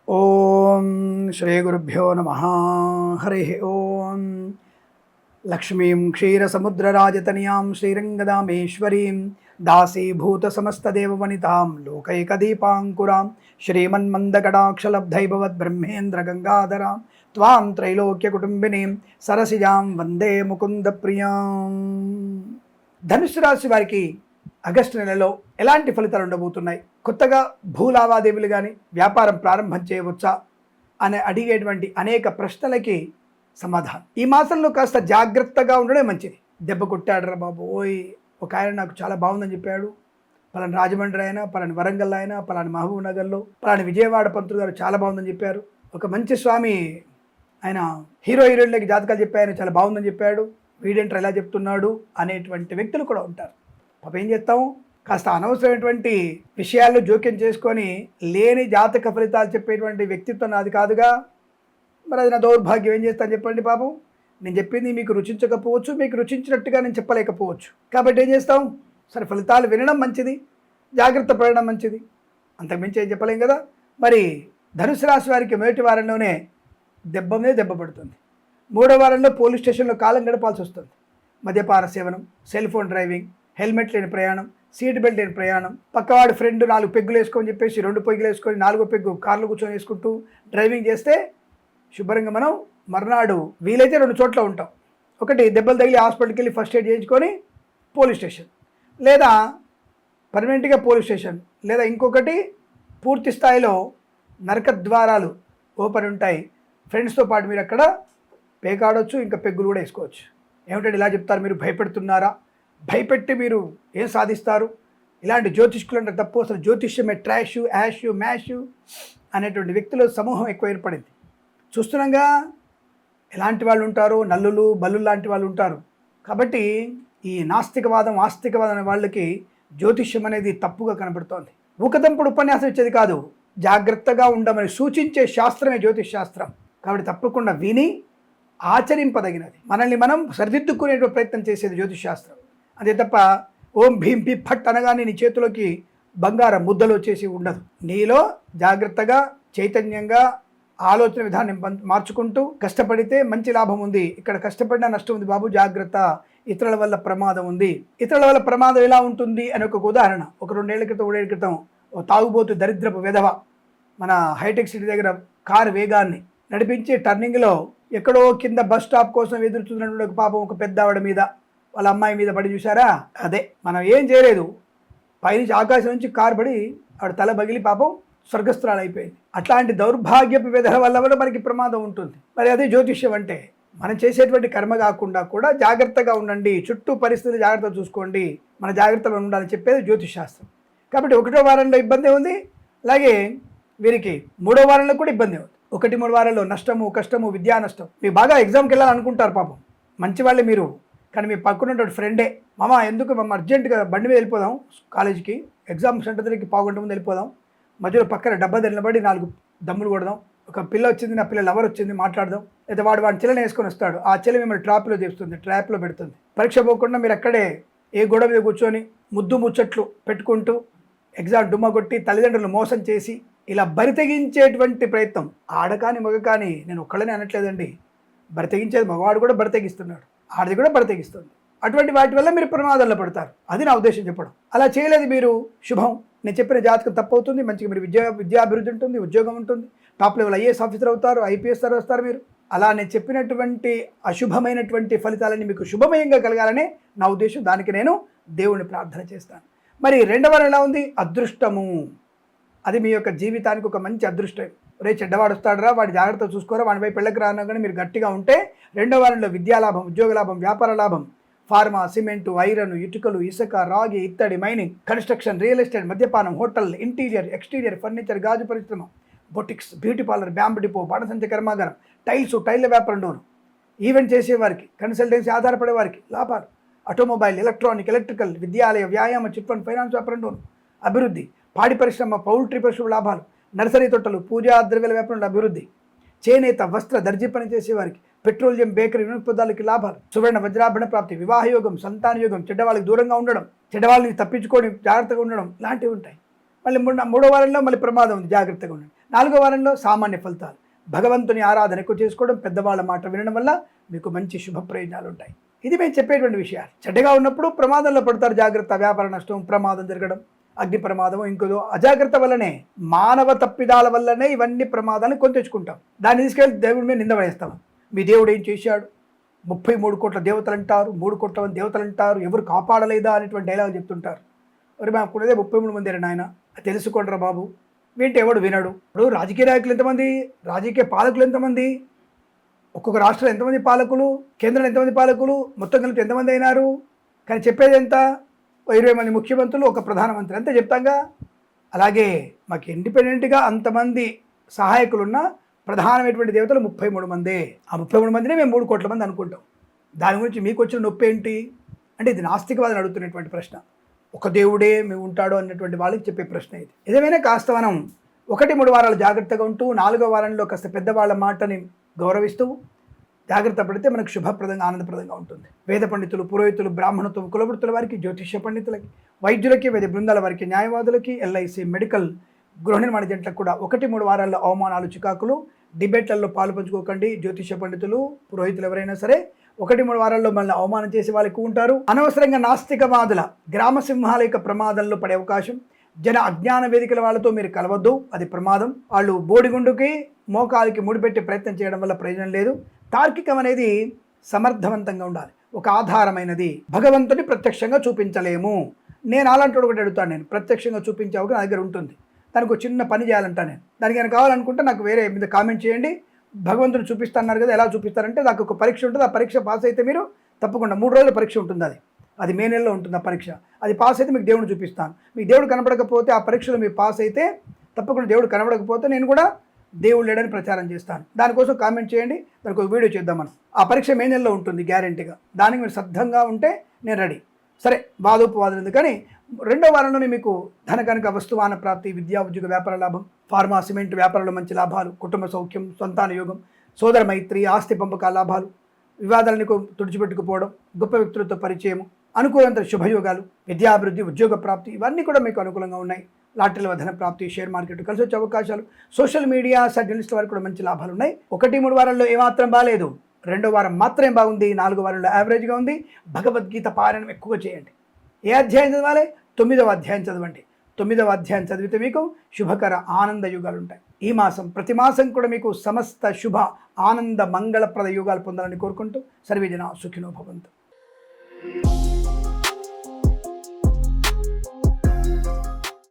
ఓం శ్రీ గురుభ్యో నమ. హరి ఓం. లక్ష్మీం క్షీరసముద్రరాజతనయాం శ్రీరంగదామేశ్వరీం దాసీభూత సమస్తదేవవనితాం లోకైకదీపాంకురాం శ్రీమన్మందకటాక్షలబ్ధైభవద్బ్రహ్మేంద్రగంగాధరాం త్వాం త్రైలోక్యకుటుంబినీం సరసిజాం వందే ముకుందప్రియాం. ధనుసు రాశి వారికి ఆగస్టు నెలలో ఎలాంటి ఫలితాలు ఉండబోతున్నాయి? కొత్తగా భూలావాదేవీలు కానీ వ్యాపారం ప్రారంభం చేయవచ్చా అని అడిగేటువంటి అనేక ప్రశ్నలకి సమాధానం. ఈ మాసంలో కాస్త జాగ్రత్తగా ఉండడం మంచిది. దెబ్బ కొట్టాడరా బాబు, ఓయ్ ఒక ఆయన నాకు చాలా బాగుందని చెప్పాడు, పలాని రాజమండ్రి అయినా, పలాని వరంగల్ అయినా, పలాని మహబూబ్ నగర్లో, పలాని విజయవాడ పంతులు గారు చాలా బాగుందని చెప్పారు, ఒక మంచి స్వామి ఆయన హీరోయిన్లకి జాతకాలు చెప్పాయని చాలా బాగుందని చెప్పాడు, వీడేంటర్ ఎలా చెప్తున్నాడు అనేటువంటి వ్యక్తులు కూడా ఉంటారు. పాప ఏం చేస్తాము, కాస్త అనవసరమైనటువంటి విషయాల్లో జోక్యం చేసుకొని లేని జాతక ఫలితాలు చెప్పేటువంటి వ్యక్తిత్వం నాది కాదుగా. మరి అది నా దౌర్భాగ్యం. ఏం చేస్తాను చెప్పండి పాపం. నేను చెప్పింది మీకు రుచించకపోవచ్చు, మీకు రుచించినట్టుగా నేను చెప్పలేకపోవచ్చు. కాబట్టి ఏం చేస్తాం, సరే ఫలితాలు వినడం మంచిది, జాగ్రత్త పడడం మంచిది, అంతకుమించి ఏం చెప్పలేం కదా. మరి ధనుసు రాశి వారికి మొదటి వారంలోనే దెబ్బ మీద దెబ్బ పడుతుంది. మూడో వారంలో పోలీస్ స్టేషన్లో కాలం గడపాల్సి వస్తుంది. మద్యపాన సేవనం, సెల్ ఫోన్ డ్రైవింగ్, హెల్మెట్ లేని ప్రయాణం, సీట్ బెల్ట్ లేని ప్రయాణం, పక్కవాడి ఫ్రెండ్ 4 పెగ్గులు వేసుకొని చెప్పేసి 2 పెగ్గులు వేసుకొని 4వ పెగ్గు కార్లు కూర్చొని వేసుకుంటూ డ్రైవింగ్ చేస్తే శుభ్రంగా మనం మర్నాడు వీలైతే 2 చోట్ల ఉంటాం. ఒకటి దెబ్బలు తగిలి హాస్పిటల్కి వెళ్ళి ఫస్ట్ ఎయిడ్ చేయించుకొని పోలీస్ స్టేషన్, లేదా పర్మనెంట్గా పోలీస్ స్టేషన్, లేదా ఇంకొకటి పూర్తి స్థాయిలో నరక ద్వారాలు ఓపెన్ ఉంటాయి. ఫ్రెండ్స్తో పాటు మీరు అక్కడ పేకాడవచ్చు, ఇంకా పెగ్గులు కూడా వేసుకోవచ్చు. ఏమిటంటే ఇలా చెప్తారు, మీరు భయపెడుతున్నారా? భయపెట్టి మీరు ఏం సాధిస్తారు? ఇలాంటి జ్యోతిష్కులు అంటే తప్పు. అసలు జ్యోతిష్యమే ట్రాష్, యాష్, మ్యాష్ అనేటువంటి వ్యక్తుల సమూహం ఎక్కువ ఏర్పడింది. చూస్తున్నాగా ఎలాంటి వాళ్ళు ఉంటారు, నల్లులు బల్లు లాంటి వాళ్ళు ఉంటారు. కాబట్టి ఈ నాస్తికవాదం ఆస్తికవాదం అనే వాళ్ళకి జ్యోతిష్యం అనేది తప్పుగా కనబడుతోంది. ఊకదంపుడు ఉపన్యాసం ఇచ్చేది కాదు, జాగ్రత్తగా ఉండమని సూచించే శాస్త్రమే జ్యోతిష్ శాస్త్రం. కాబట్టి తప్పకుండా విని ఆచరింపదగినది, మనల్ని మనం సరిదిద్దుకునే ప్రయత్నం చేసేది జ్యోతిష్ శాస్త్రం. అంతే తప్ప ఓం భీం పి ఫట్ అనగానే నీ చేతిలోకి బంగారం ముద్దలు వచ్చేసి ఉండదు. నీలో జాగ్రత్తగా చైతన్యంగా ఆలోచన విధానం మార్చుకుంటూ కష్టపడితే మంచి లాభం ఉంది. ఇక్కడ కష్టపడినా నష్టం ఉంది బాబు, జాగ్రత్త, ఇతరుల వల్ల ప్రమాదం ఉంది. ఇతరుల వల్ల ప్రమాదం ఎలా ఉంటుంది అని ఒక ఉదాహరణ. ఒక 2 ఏళ్ల క్రితం 3 ఏళ్ల క్రితం ఓ తాగుబోతు దరిద్రపు విధవ మన హైటెక్ సిటీ దగ్గర కారు వేగాన్ని నడిపించి టర్నింగ్లో ఎక్కడో కింద బస్ స్టాప్ కోసం ఎదురు చూసినటువంటి పాపం ఒక పెద్ద ఆవిడ మీద, వాళ్ళ అమ్మాయి మీద పడి చూసారా? అదే మనం ఏం చేయలేదు, పైనుంచి ఆకాశం నుంచి కారు పడి ఆవిడ తల బగిలి పాపం స్వర్గస్థురాలు అయిపోయింది. అట్లాంటి దౌర్భాగ్యపు విధుల వల్ల కూడా మనకి ప్రమాదం ఉంటుంది. మరి అదే జ్యోతిష్యం అంటే, మనం చేసేటువంటి కర్మ కాకుండా కూడా జాగ్రత్తగా ఉండండి, చుట్టూ పరిస్థితులు జాగ్రత్తగా చూసుకోండి, మన జాగ్రత్తలో ఉండాలని చెప్పేది జ్యోతిష్ శాస్త్రం. కాబట్టి 1వ వారంలో ఇబ్బంది ఉంది, అలాగే వీరికి 3వ వారంలో కూడా ఇబ్బంది ఉంది. 1-3 వారాల్లో నష్టము, కష్టము, విద్యా నష్టం. మీరు బాగా ఎగ్జామ్కి వెళ్ళాలనుకుంటారు పాపం, మంచి వాళ్ళే మీరు, కానీ మీ పక్కనటువంటి ఫ్రెండే, మామ ఎందుకు మేము అర్జెంటుగా బండి మీద వెళ్ళిపోదాం కాలేజీకి, ఎగ్జామ్ సెంటర్ దగ్గరికి పావుగంట ముందు వెళ్ళిపోదాం, మధ్యలో పక్కన డబ్బా నిలబడి 4 దమ్ములు కొడదాం, ఒక పిల్ల వచ్చింది, నా పిల్ల లవర్ వచ్చింది మాట్లాడదాం, లేదా వాడి చెల్లెని వేసుకొని వస్తాడు, ఆ చెల్లి మిమ్మల్ని ట్రాప్లో పెడుతుంది. పరీక్ష పోకుండా మీరు అక్కడే ఏ గొడవ మీద కూర్చొని ముద్దు ముచ్చట్లు పెట్టుకుంటూ ఎగ్జామ్ డుమ్మ కొట్టి తల్లిదండ్రులు మోసం చేసి ఇలా బరితెగించేటువంటి ప్రయత్నం. ఆడకాని మగ కానీ నేను ఒక్కళ్ళనే అనట్లేదండి, బరితెగించేది మగవాడు కూడా బరితెగిస్తున్నాడు, ఆడది కూడా బరితెగిస్తుంది. అటువంటి వాటి వల్ల మీరు ప్రమాదంలో పడతారు. అది నా ఉద్దేశం చెప్పడం. అలా చేయలేదు మీరు, శుభం. నేను చెప్పిన జాతకం తప్పు అవుతుంది, మంచిగా మీరు విద్యాభివృద్ధి ఉంటుంది, ఉద్యోగం ఉంటుంది, టాప్ లెవెల్ ఐఏఎస్ ఆఫీసర్ అవుతారు, ఐపీఎస్ వస్తారు మీరు. అలా నేను చెప్పినటువంటి అశుభమైనటువంటి ఫలితాలన్నీ మీకు శుభమయంగా కలగాలనే నా ఉద్దేశం. దానికి నేను దేవుణ్ణి ప్రార్థన చేస్తాను. మరి 2వ వారం ఎలా ఉంది? అదృష్టము. అది మీ యొక్క జీవితానికి ఒక మంచి అదృష్టం. రే చెడ్డవాడు వస్తాడరా, వాడి జాగ్రత్త చూసుకోరా, వాడి వైపు పెళ్ళకి రానా కానీ మీరు గట్టిగా ఉంటే 2వ వారంలో విద్యాలాభం, ఉద్యోగ లాభం, వ్యాపార లాభం, ఫార్మా, సిమెంటు, ఐరన్, ఇటుకలు, ఇసుక, రాగి, ఇత్తడి, మైనింగ్, కన్స్ట్రక్షన్, రియల్ ఎస్టేట్, మద్యపానం, హోటల్, ఇంటీరియర్, ఎక్స్టీరియర్, ఫర్నిచర్, గాజు పరిశ్రమ, boutiques, beauty parlour, bamboo depot, బాణసంచ కర్మాగారం, టైళ్ళ వ్యాపారం డోను, ఈవెంట్ చేసేవారికి, కన్సల్టెన్సీ ఆధారపడే వారికి లాభాలు, ఆటోమొబైల్, ఎలక్ట్రానిక్, ఎలక్ట్రికల్, విద్యాలయ, వ్యాయామ, చిట్ ఫండ్, ఫైనాన్స్ వ్యాపారం డోను అభివృద్ధి, పాడి పరిశ్రమ, పౌల్ట్రీ పరిశ్రమ లాభాలు, నర్సరీ తోటలు, పూజా ద్రవ్యాల వ్యాపారంలో అభివృద్ధి, చేనేత, వస్త్ర, దర్జీ పని చేసేవారికి, పెట్రోలియం, బేకరీ, వినోత్పదాలకి లాభాలు, సువర్ణ వజ్రాభరణ ప్రాప్తి, వివాహ యోగం, సంతాన యోగం, చెడ్డవాళ్ళకి దూరంగా ఉండడం, చెడ్డవాళ్ళని తప్పించుకొని జాగ్రత్తగా ఉండడం, ఇలాంటివి ఉంటాయి. మళ్ళీ మూడో వారంలో మళ్ళీ ప్రమాదం ఉంది, జాగ్రత్తగా ఉండండి. 4వ వారంలో సామాన్య ఫలితాలు. భగవంతుని ఆరాధన ఎక్కువ చేసుకోవడం, పెద్దవాళ్ళ మాట వినడం వల్ల మీకు మంచి శుభ ప్రయోజనాలు ఉంటాయి. ఇది మేము చెప్పేటువంటి విషయాలు. చెడ్డగా ఉన్నప్పుడు ప్రమాదంలో పడతారు, జాగ్రత్త. వ్యాపార నష్టం, ప్రమాదం జరగడం, అగ్ని ప్రమాదం, ఇంకోదో అజాగ్రత్త వల్లనే, మానవ తప్పిదాల వల్లనే ఇవన్నీ ప్రమాదాన్ని కొని తెచ్చుకుంటాం. దాన్ని తీసుకెళ్ళి దేవుడి మీద నింద వేస్తాం. మీ దేవుడు ఏం చేశాడు, 33 కోట్ల దేవతలు అంటారు, 3 కోట్ల మంది దేవతలు అంటారు, ఎవరు కాపాడలేదా అనేటువంటి డైలాగ్ చెప్తుంటారు. మరి మాకు ఉన్నదే 33 మంది నాయన, తెలుసుకోండిరా బాబు. వింటే ఎవడు వినడు. ఇప్పుడు రాజకీయ నాయకులు ఎంతమంది, రాజకీయ పాలకులు ఎంతమంది, ఒక్కొక్క రాష్ట్రంలో ఎంతమంది పాలకులు, కేంద్రంలో ఎంతమంది పాలకులు, మొత్తం కలిపి ఎంతమంది అయినారు? కానీ చెప్పేది ఎంత, 20 మంది ముఖ్యమంత్రులు, ఒక ప్రధానమంత్రి, అంతే చెప్తాంగా. అలాగే మాకు ఇండిపెండెంట్గా అంతమంది సహాయకులున్న ప్రధానమైనటువంటి దేవతలు 33 మందే. ఆ 33 మందినే మేము 3 కోట్ల మంది అనుకుంటాం. దాని గురించి మీకు వచ్చిన నొప్పి ఏంటి అంటే, ఇది నాస్తికవాదని అడుగుతున్నటువంటి ప్రశ్న. ఒక దేవుడే మేము ఉంటాడు అన్నటువంటి వాళ్ళకి చెప్పే ప్రశ్న ఇది. ఏదేమైనా కాస్త మనం 1-3 వారాలు జాగ్రత్తగా ఉంటూ 4వ వారంలో కాస్త పెద్దవాళ్ళ మాటని గౌరవిస్తూ జాగ్రత్త పడితే మనకు శుభప్రదంగా, ఆనందప్రదంగా ఉంటుంది. వేద పండితులు, పురోహితులు, బ్రాహ్మణత్వం, కులవృత్తుల వారికి, జ్యోతిష్య పండితులకి, వైద్యులకి, వేద బృందాల వారికి, న్యాయవాదులకి, ఎల్ఐసి, మెడికల్, గృహ నిర్మాణ జంటలకు కూడా 1-3 వారాల్లో అవమానాలు, చికాకులు, డిబేట్లలో పాలు పంచుకోకండి. జ్యోతిష్య పండితులు, పురోహితులు ఎవరైనా సరే 1-3 వారాల్లో మళ్ళీ అవమానం చేసే వాళ్ళు ఎక్కువ ఉంటారు. అనవసరంగా నాస్తికవాదుల గ్రామ సింహాల యొక్క ప్రమాదంలో పడే అవకాశం. జన అజ్ఞాన వేదికల వాళ్ళతో మీరు కలవద్దు, అది ప్రమాదం. వాళ్ళు బోడిగుండుకి మోకాలికి ముడిపెట్టే ప్రయత్నం చేయడం వల్ల ప్రయోజనం లేదు. తార్కికం అనేది సమర్థవంతంగా ఉండాలి, ఒక ఆధారమైనది. భగవంతుని ప్రత్యక్షంగా చూపించలేము. నేను అలాంటి ఒకటి అడుగుతాను, నేను ప్రత్యక్షంగా చూపించే అవకాశం నా దగ్గర ఉంటుంది. దానికి ఒక చిన్న పని చేయాలంటా నేను. దానికి నేను కావాలనుకుంటే నాకు వేరే మీద కామెంట్ చేయండి. భగవంతుని చూపిస్తున్నారు కదా, ఎలా చూపిస్తారంటే నాకు ఒక పరీక్ష ఉంటుంది. ఆ పరీక్ష పాస్ అయితే మీరు తప్పకుండా 3 రోజుల పరీక్ష ఉంటుంది, అది మే నెలలో ఉంటుంది ఆ పరీక్ష. అది పాస్ అయితే మీకు దేవుడిని చూపిస్తాను. మీకు దేవుడు కనపడకపోతే, ఆ పరీక్షలో మీరు పాస్ అయితే తప్పకుండా, దేవుడు కనపడకపోతే నేను కూడా దేవుడు లేడని ప్రచారం చేస్తాను. దానికోసం కామెంట్ చేయండి, దానికి ఒక వీడియో చేద్దాం మనం. ఆ పరీక్ష మే నెలలో ఉంటుంది గ్యారెంటీగా. దానికి మీరు సిద్ధంగా ఉంటే నేను రెడీ. సరే, వాదోపవాదం ఉంది. కానీ 2వ వారంలోనే మీకు ధనకనక, వస్తువాన ప్రాప్తి, విద్యా, ఉద్యోగ, వ్యాపార లాభం, ఫార్మా, సిమెంట్ వ్యాపారంలో మంచి లాభాలు, కుటుంబ సౌఖ్యం, సంతాన యోగం, సోదర మైత్రి, ఆస్తి పంపకాల లాభాలు, వివాదాలను తుడిచిపెట్టుకుపోవడం, గొప్ప వ్యక్తులతో పరిచయం, అనుకూలంత శుభయోగాలు, విద్యాభివృద్ధి, ఉద్యోగ ప్రాప్తి, ఇవన్నీ కూడా మీకు అనుకూలంగా ఉన్నాయి. లాటరీల ధన ప్రాప్తి, షేర్ మార్కెట్ కలిసి వచ్చే అవకాశాలు, సోషల్ మీడియా, జర్నలిస్ట్ వారికి కూడా మంచి లాభాలు ఉన్నాయి. 1-3 వారాల్లో ఏమాత్రం బాగాలేదు, 2వ వారం మాత్రమే బాగుంది. 4వ వారంలో యావరేజ్గా ఉంది. భగవద్గీత పారాయణం ఎక్కువగా చేయండి. ఏ అధ్యాయం చదవాలి? 9వ అధ్యాయం చదవండి. 9వ అధ్యాయం చదివితే మీకు శుభకర ఆనంద యుగాలు ఉంటాయి. ఈ మాసం, ప్రతి మాసం కూడా మీకు సమస్త శుభ ఆనంద మంగళప్రద యుగాలు పొందాలని కోరుకుంటూ సర్వే జనా సుఖినో భవంతు.